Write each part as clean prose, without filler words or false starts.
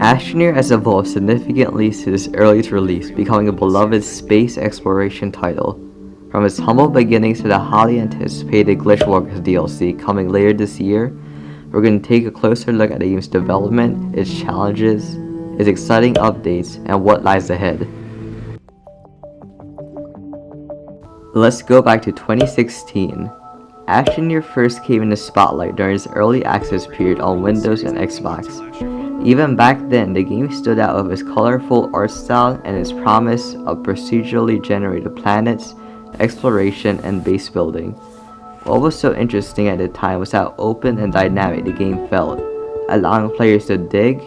Astroneer has evolved significantly since its earliest release, becoming a beloved space exploration title. From its humble beginnings to the highly anticipated Glitchwalkers DLC coming later this year, we're going to take a closer look at the game's development, its challenges, its exciting updates, and what lies ahead. Let's go back to 2016. Astroneer first came in the spotlight during its early access period on Windows and Xbox. Even back then, the game stood out with its colorful art style and its promise of procedurally generated planets, exploration, and base building. What was so interesting at the time was how open and dynamic the game felt, allowing players to dig,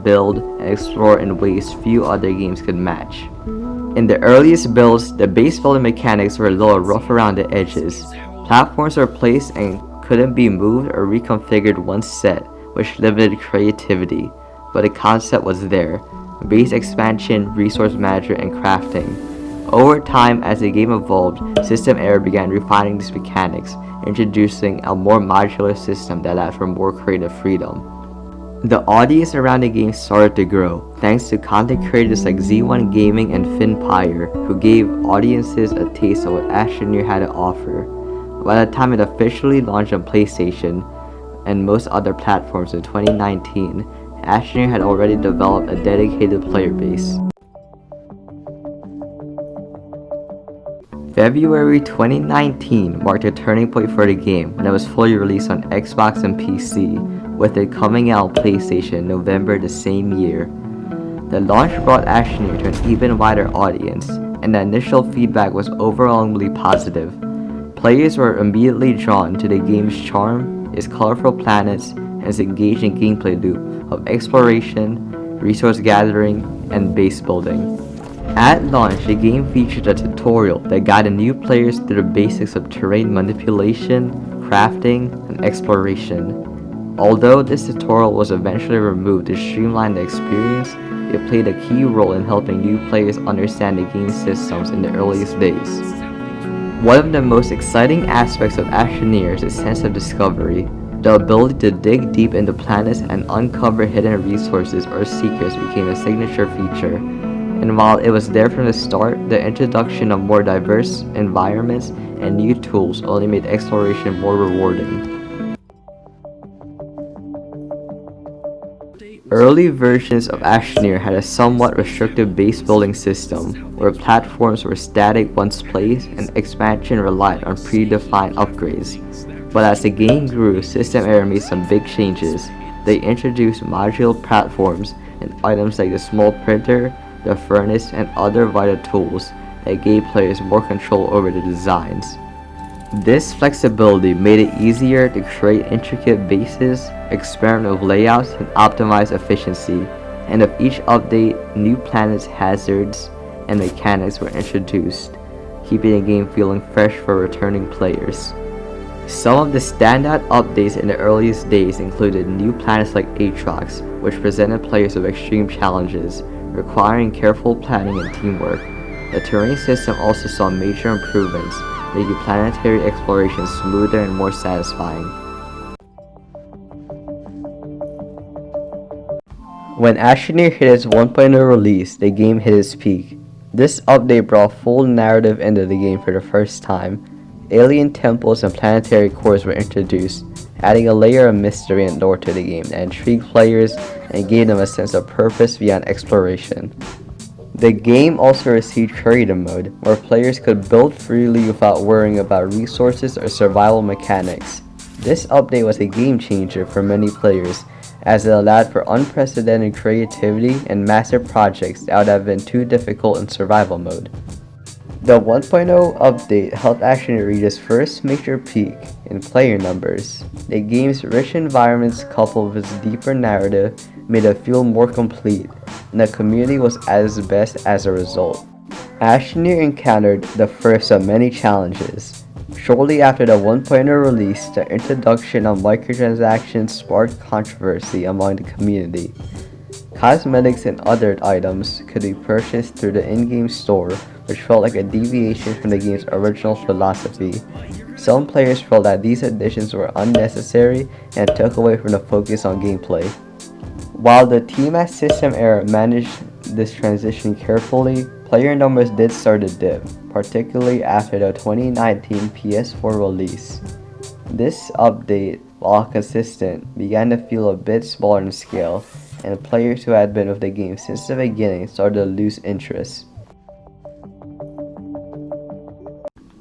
build, and explore in ways few other games could match. In the earliest builds, the base building mechanics were a little rough around the edges. Platforms were placed and couldn't be moved or reconfigured once set, which limited creativity, but the concept was there: base expansion, resource management, and crafting. Over time, as the game evolved, System Error began refining these mechanics, introducing a more modular system that allowed for more creative freedom. The audience around the game started to grow, thanks to content creators like Z1 Gaming and Finpire, who gave audiences a taste of what Astroneer had to offer. By the time it officially launched on PlayStation and most other platforms in 2019, Astroneer had already developed a dedicated player base. February 2019 marked a turning point for the game when it was fully released on Xbox and PC, with it coming out on PlayStation in November the same year. The launch brought Astroneer to an even wider audience, and the initial feedback was overwhelmingly positive. Players were immediately drawn to the game's charm, its colorful planets, and its engaging gameplay loop of exploration, resource gathering, and base building. At launch, the game featured a tutorial that guided new players through the basics of terrain manipulation, crafting, and exploration. Although this tutorial was eventually removed to streamline the experience, it played a key role in helping new players understand the game's systems in the earliest days. One of the most exciting aspects of Astroneer is its sense of discovery. The ability to dig deep into planets and uncover hidden resources or secrets became a signature feature. And while it was there from the start, the introduction of more diverse environments and new tools only made exploration more rewarding. Early versions of Astroneer had a somewhat restrictive base building system, where platforms were static once placed and expansion relied on predefined upgrades. But as the game grew, System Error made some big changes. They introduced modular platforms and items like the small printer, the furnace, and other vital tools that gave players more control over the designs. This flexibility made it easier to create intricate bases, experiment with layouts, and optimize efficiency. And with each update, new planets, hazards, and mechanics were introduced, keeping the game feeling fresh for returning players. Some of the standout updates in the earliest days included new planets like Aatrox, which presented players with extreme challenges, requiring careful planning and teamwork. The terrain system also saw major improvements, making planetary exploration smoother and more satisfying. When Astroneer hit its 1.0 release, the game hit its peak. This update brought full narrative into the game for the first time. Alien temples and planetary cores were introduced, adding a layer of mystery and lore to the game that intrigued players and gave them a sense of purpose beyond exploration. The game also received creative mode, where players could build freely without worrying about resources or survival mechanics. This update was a game changer for many players, as it allowed for unprecedented creativity and massive projects that would have been too difficult in survival mode. The 1.0 update helped Astroneer reach its first major peak in player numbers. The game's rich environments coupled with its deeper narrative made it feel more complete, and the community was at its best as a result. Astroneer encountered the first of many challenges. Shortly after the 1.0 release, the introduction of microtransactions sparked controversy among the community. Cosmetics and other items could be purchased through the in-game store, which felt like a deviation from the game's original philosophy. Some players felt that these additions were unnecessary and took away from the focus on gameplay. While the team at System Era managed this transition carefully, player numbers did start to dip, particularly after the 2019 PS4 release. This update, while consistent, began to feel a bit smaller in scale, and players who had been with the game since the beginning started to lose interest.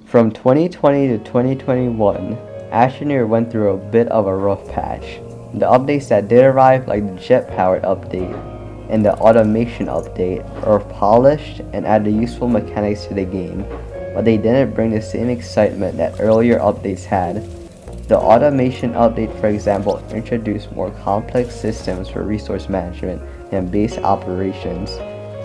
From 2020 to 2021, Astroneer went through a bit of a rough patch. The updates that did arrive, like the jet-powered update and the automation update, are polished and added useful mechanics to the game, but they didn't bring the same excitement that earlier updates had. The automation update, for example, introduced more complex systems for resource management and base operations,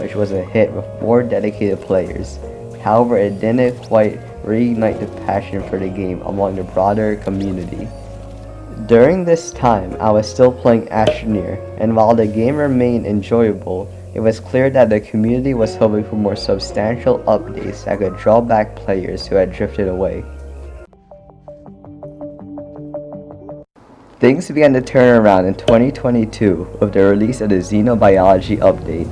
which was a hit with more dedicated players. However, it didn't quite reignite the passion for the game among the broader community. During this time, I was still playing Astroneer, and while the game remained enjoyable, it was clear that the community was hoping for more substantial updates that could draw back players who had drifted away. Things began to turn around in 2022 with the release of the Xenobiology update.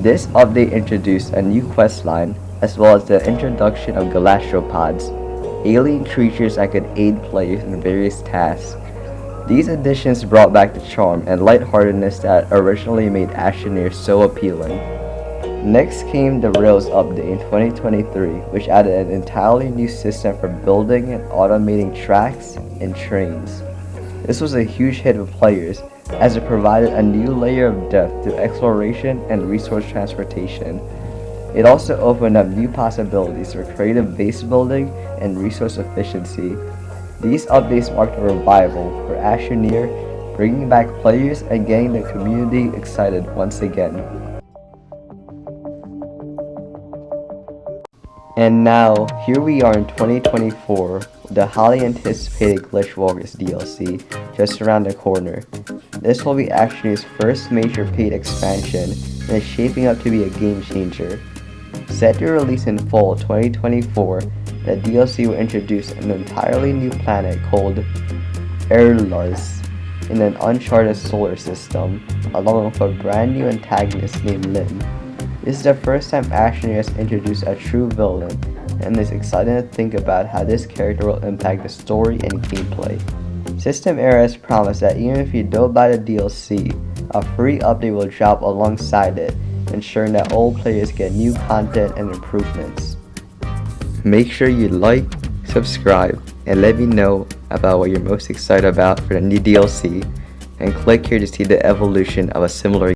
This update introduced a new questline, as well as the introduction of galastropods, alien creatures that could aid players in various tasks. These additions brought back the charm and lightheartedness that originally made Astroneer so appealing. Next came the Rails update in 2023, which added an entirely new system for building and automating tracks and trains. This was a huge hit with players, as it provided a new layer of depth to exploration and resource transportation. It also opened up new possibilities for creative base building and resource efficiency. These updates marked a revival for Astroneer, bringing back players and getting the community excited once again. And now, here we are in 2024, with the highly anticipated Glitchwalkers DLC just around the corner. This will be Astroneer's first major paid expansion, and is shaping up to be a game changer. Set to release in fall 2024, the DLC will introduce an entirely new planet called Erlars in an uncharted solar system, along with a brand new antagonist named Lim. This is the first time Astroneer has introduced a true villain, and it's exciting to think about how this character will impact the story and gameplay. System Era has promised that even if you don't buy the DLC, a free update will drop alongside it, ensuring that all players get new content and improvements. Make sure you like, subscribe, and let me know about what you're most excited about for the new DLC, and click here to see the evolution of a similar